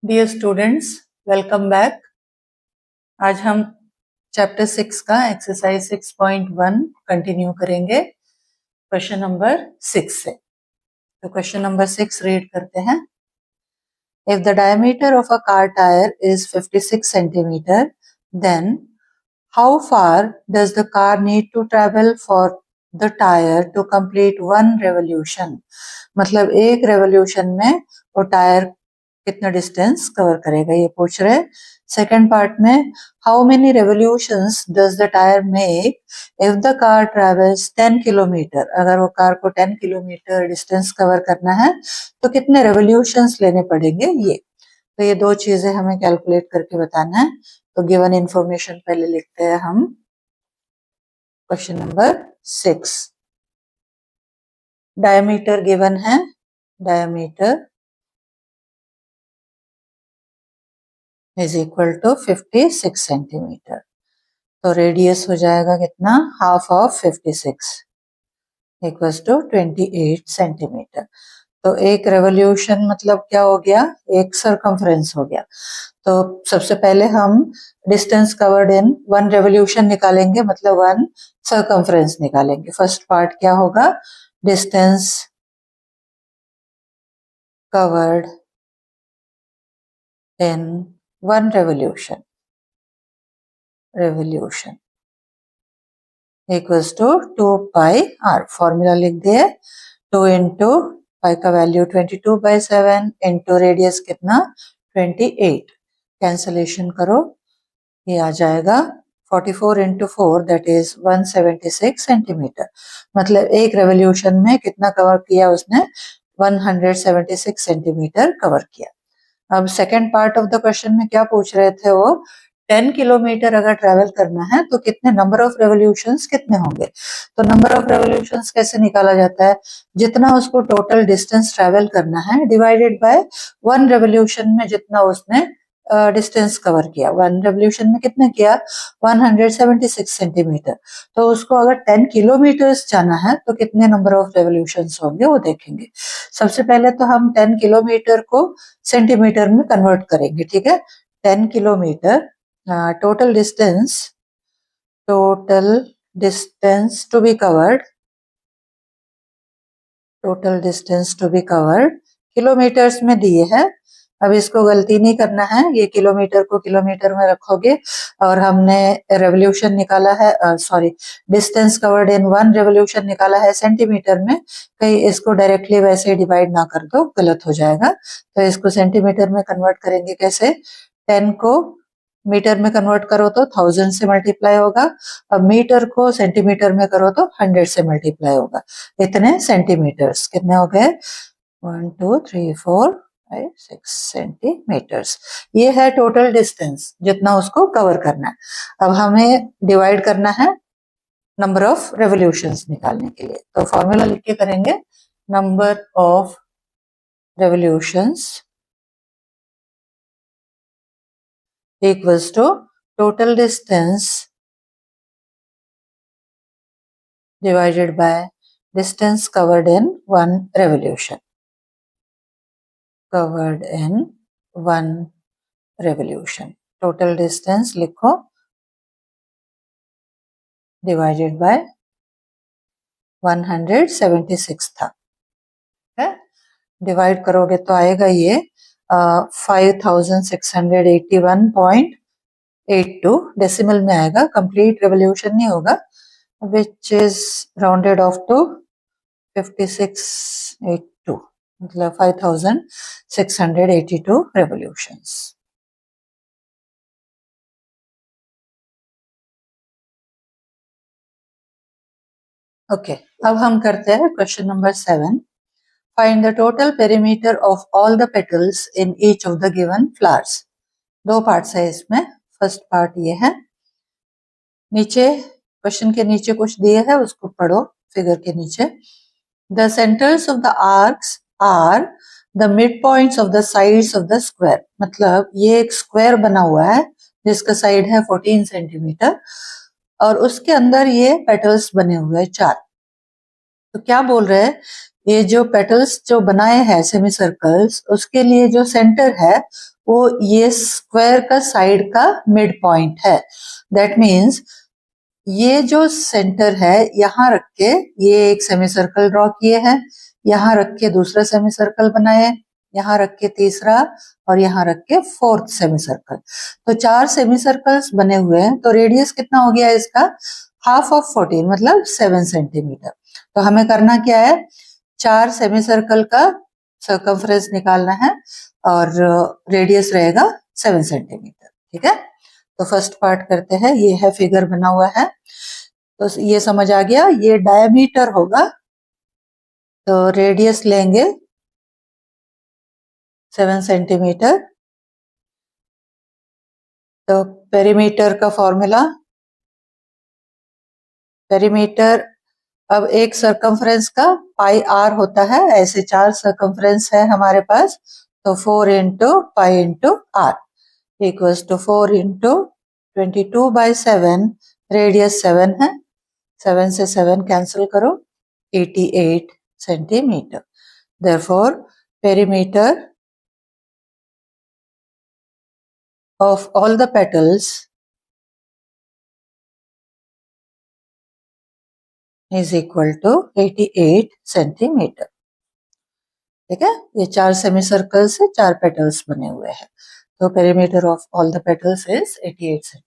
Dear students, welcome back. आज हम chapter 6 का एक्सरसाइज 6.1 कंटिन्यू करेंगे क्वेश्चन नंबर 6 से। तो क्वेश्चन नंबर 6 रीड करते हैं। If the diameter of a car tyre is 56 centimetre, then how far does the car need to travel for the tyre to complete one revolution. मतलब एक revolution में वो tyre कितना distance cover करेगा ये पूछ रहे। सेकंड पार्ट में how many revolutions does the tyre make if the car travels 10 kilometre. अगर वो कार को 10 किलोमीटर डिस्टेंस कवर करना है तो कितने रेवोल्यूशंस लेने पड़ेंगे ये। तो ये दो चीजें हमें कैलकुलेट करके बताना है। तो गिवन इंफॉर्मेशन पहले लिखते हैं हम। क्वेश्चन नंबर 6, डायमीटर गिवन है, diameter is equal to 56 centimetre. तो रेडियस हो जाएगा कितना, half of 56 equals to 28 centimetre. तो एक रेवोल्यूशन मतलब क्या हो गया, एक सरकमफ्रेंस हो गया। तो सबसे पहले हम distance covered in one revolution निकालेंगे, मतलब वन सरकमफ्रेंस निकालेंगे। फर्स्ट पार्ट क्या होगा, distance covered in one revolution equals to 2 pi r. Formula लिख दिए, 2 इंटू पाई का वैल्यू 22/7 इंटू रेडियस कितना 28। कैंसलेशन करो, ये आ जाएगा 44 इंटू 4 दैट इज 176 सेंटीमीटर। मतलब एक रेवोल्यूशन में कितना कवर किया उसने, 176 सेंटीमीटर कवर किया। अब second part of the question में क्या पूछ रहे थे वो, 10 किलोमीटर अगर ट्रेवल करना है तो कितने नंबर ऑफ रेवोल्यूशंस कितने होंगे। तो नंबर ऑफ रेवोल्यूशंस कैसे निकाला जाता है, जितना उसको टोटल डिस्टेंस ट्रेवल करना है डिवाइडेड बाय वन रेवोल्यूशन में जितना उसने डिस्टेंस कवर किया। वन रेवोल्यूशन में कितना किया, 176 सेंटीमीटर। तो उसको अगर 10 किलोमीटर्स जाना है तो कितने नंबर ऑफ रेवोल्यूशंस होंगे वो देखेंगे। सबसे पहले तो हम 10 किलोमीटर को सेंटीमीटर में कन्वर्ट करेंगे, ठीक है। 10 kilometre total distance to be covered, kilometres में दिए है। अब इसको गलती नहीं करना है, ये किलोमीटर को किलोमीटर में रखोगे और हमने रेवोल्यूशन निकाला है, sorry distance covered in one revolution निकाला है सेंटीमीटर में। कहीं इसको डायरेक्टली वैसे डिवाइड ना कर दो, गलत हो जाएगा। तो इसको सेंटीमीटर में कन्वर्ट करेंगे कैसे, 10 को मीटर में कन्वर्ट करो तो 1000 से मल्टीप्लाई होगा। अब मीटर को सेंटीमीटर में करो तो 100 से मल्टीप्लाई होगा। इतने सेंटीमीटर्स कितने हो गए, 1 2 3 4 5 6 सेंटीमीटर्स। ये है टोटल डिस्टेंस जितना उसको कवर करना है। अब हमें डिवाइड करना है नंबर ऑफ रेवोल्यूशंस निकालने के लिए। तो फॉर्मूला लिख के करेंगे, number of revolutions equals to total distance divided by distance covered in one revolution. Total distance लिखो divided by 176 था, है। डिवाइड करोगे तो आएगा ये 5681.82 डेसिमल में आएगा। कंप्लीट रेवोल्यूशन नहीं होगा, which is rounded off to 5682, मतलब 5682 revolutions। ओके, अब हम करते हैं question number 7। Find the total perimeter of all the petals in each of the given flowers. दो पार्ट्स है इसमें। फर्स्ट पार्ट ये है, नीचे क्वेश्चन के नीचे कुछ दिए है उसको पढ़ो, फिगर के नीचे। The centres of the arcs are the mid points of the sides of the square. मतलब ये एक स्क्वायर बना हुआ है जिसका साइड है 14 सेंटीमीटर और उसके अंदर ये पेटल्स बने हुए हैं 4। तो क्या बोल रहे हैं, ये जो पेटल्स जो बनाए हैं सेमी सर्कल्स, उसके लिए जो सेंटर है वो ये स्क्वायर का साइड का मिड पॉइंट है। दैट मीन्स ये जो सेंटर है यहाँ रख के ये एक सेमी सर्कल ड्रॉ किए हैं, यहाँ रख के दूसरा सेमी सर्कल बनाए, यहाँ रख के तीसरा और यहाँ रख के फोर्थ सेमी सर्कल। तो 4 सेमी सर्कल्स बने हुए हैं। तो रेडियस कितना हो गया इसका? हाफ ऑफ 14 मतलब 7 सेंटीमीटर। तो हमें करना क्या है? 4 सेमी सर्कल का सर्कमफ्रेंस निकालना है और रेडियस रहेगा 7 सेंटीमीटर। ठीक है, तो फर्स्ट पार्ट करते हैं। ये है फिगर बना हुआ है, तो ये समझ आ गया, ये डायमीटर होगा। तो रेडियस लेंगे 7 सेंटीमीटर। तो पेरीमीटर का फॉर्मूला, पेरीमीटर अब एक सर्कमफ्रेंस का पाई आर होता है। ऐसे 4 सर्कमफ्रेंस है हमारे पास, तो 4 into pi into r equals to 4 into 22/7। Radius 7 है, 7 से 7 कैंसिल करो, 88 centimetre. Therefore, perimeter of all the petals is equal to 88 centimetre. ठीक है, ये 4 सेमी सर्कल से 4 पेटल्स बने हुए हैं। तो perimeter of all the petals is 88 centimetre.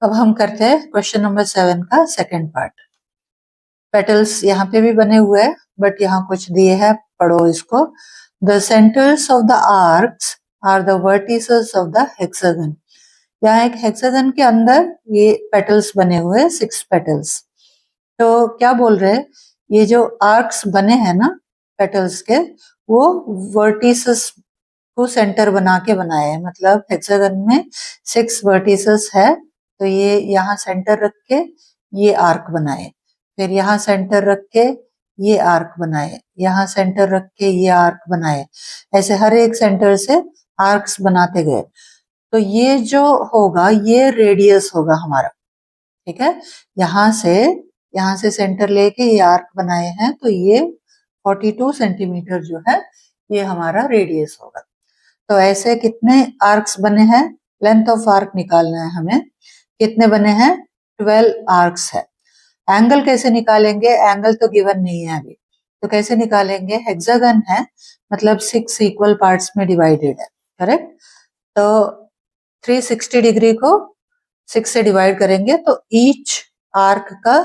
अब हम करते हैं क्वेश्चन नंबर 7 का सेकंड पार्ट। पेटल्स यहाँ पे भी बने हुए हैं, बट यहाँ कुछ दिए हैं, पढ़ो इसको। The centres of the arcs are the vertices of the hexagon. यहाँ एक हेक्सागन के अंदर ये पेटल्स बने हुए हैं, 6 पेटल्स। तो क्या बोल रहे हैं, ये जो आर्क्स बने हैं ना पेटल्स के, वो वर्टिसेस को सेंटर बना के बनाए हैं। मतलब हेक्सागन में 6 वर्टिसेस है, तो ये यहाँ सेंटर रख के ये आर्क बनाए, फिर यहाँ सेंटर रख के ये आर्क बनाए, यहाँ सेंटर रख के ये आर्क बनाए। ऐसे हर एक सेंटर से आर्क्स बनाते गए। तो ये जो होगा ये रेडियस होगा हमारा। ठीक है, यहाँ से सेंटर लेके ये आर्क बनाए हैं, तो ये 42 सेंटीमीटर जो है ये हमारा रेडियस होगा। तो ऐसे कितने आर्क्स बने हैं? लेंथ ऑफ आर्क निकालना है हमें। कितने बने हैं? 12 आर्क्स है। एंगल कैसे निकालेंगे? एंगल तो गिवन नहीं है अभी, तो कैसे निकालेंगे? हेक्सागन है, मतलब 6 इक्वल पार्ट्स में डिवाइडेड है, करेक्ट। तो 360 डिग्री को 6 से डिवाइड करेंगे तो ईच आर्क का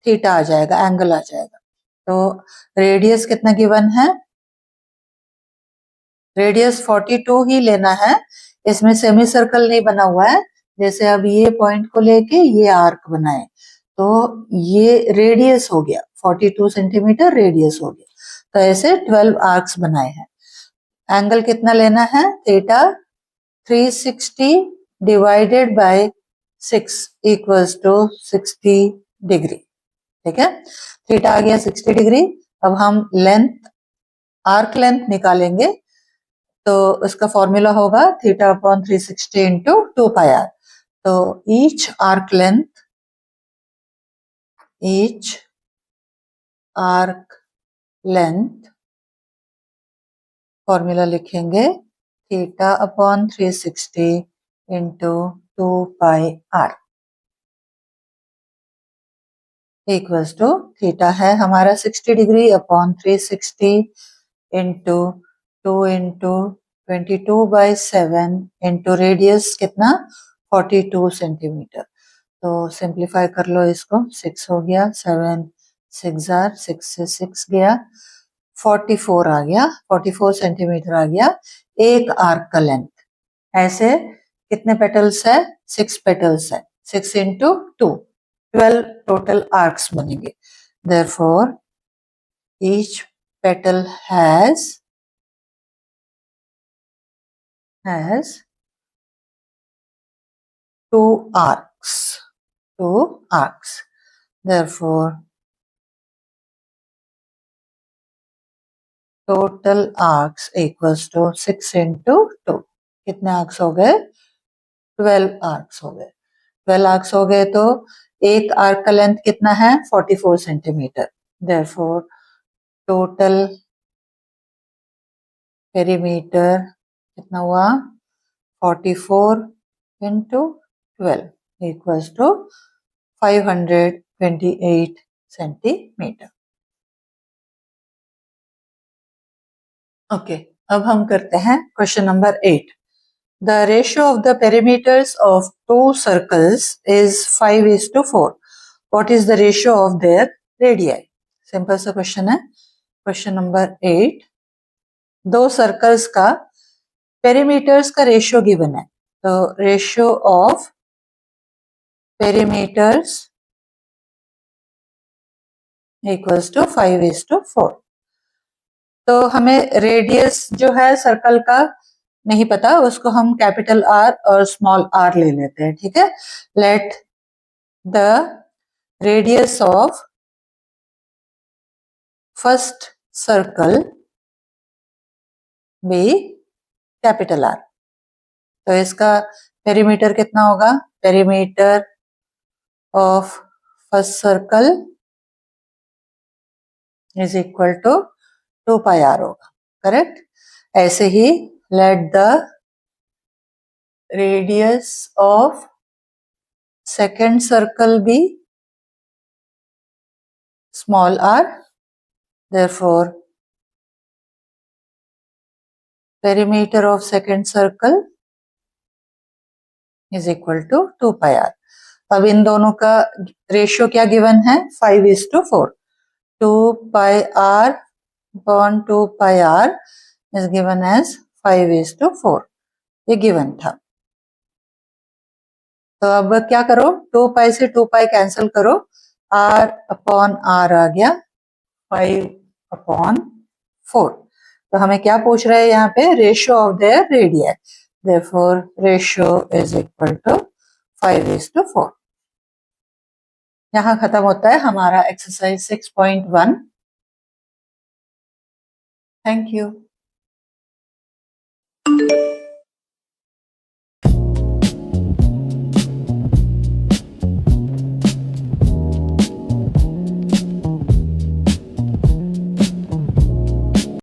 थीटा आ जाएगा, एंगल आ जाएगा। तो रेडियस कितना गिवन है? रेडियस 42 ही लेना है। इसमें सेमी सर्कल नहीं बना हुआ है। जैसे अब ये पॉइंट को लेके ये आर्क बनाए, तो ये रेडियस हो गया, 42 सेंटीमीटर रेडियस हो गया। तो ऐसे 12 आर्क्स बनाए हैं। एंगल कितना लेना है? Theta 360 divided by 6 equals to 60 degree. ठीक है, थीटा आ गया 60 डिग्री। अब हम लेंथ, आर्क लेंथ निकालेंगे, तो उसका फॉर्मूला होगा theta upon 360 into 2 pi r. तो ईच आर्क लेंथ फॉर्मूला लिखेंगे theta upon 360 into 2 pi r equals to, theta है हमारा 60 degree upon 360 into 2 into 22/7 into radius कितना? 42 सेंटीमीटर। तो सिंप्लीफाई कर लो इसको, 6 हो गया, 7 6 जार 6 से 6 गया, 44 आ गया, 44 सेंटीमीटर आ गया एक आर्क का लेंथ। ऐसे कितने पेटल्स है? 6 पेटल्स है, 6 इंटू 2, 12 टोटल आर्क्स बनेंगे। Therefore, each petal has 2 arcs. 2 arcs. Therefore, total arcs equals to 6 into 2. कितने आर्क्स हो गए? 12 आर्क्स हो गए। 12 आर्क्स हो गए तो एक आर्क का लेंथ कितना है? 44 सेंटीमीटर। Therefore, total पेरीमीटर कितना हुआ 44 into 12 equals to 528 centimetre. Okay, अब हम करते हैं question number 8। The ratio of the perimeters of two circles is 5:4. What is the ratio of their radii? Simple सा क्वेश्चन है। क्वेश्चन नंबर 8, दो circles का पेरीमीटर्स का रेशियो गिवन है। तो ratio of perimeters equals to 5:4। तो हमें radius जो है सर्कल का नहीं पता, उसको हम कैपिटल आर और स्मॉल आर ले लेते हैं, ठीक है। Let the radius of first circle be capital R. तो इसका पेरीमीटर कितना होगा, perimeter of first circle is equal to 2 pi R होगा, करेक्ट। ऐसे ही let the radius of second circle be small R, therefore perimeter of second circle is equal to 2 pi r। अब इन दोनों का रेशियो क्या given है 5:4। 2 pi r upon 2 pi r is given as 5:4, ये given था। तो अब क्या करो, 2 pi से 2 pi कैंसिल करो, r upon r आ गया 5/4। तो हमें क्या पूछ रहा है यहाँ पे, ratio of their radius, therefore ratio is equal to 5:4। यहाँ खत्म होता है हमारा एक्सरसाइज 6.1। Thank you.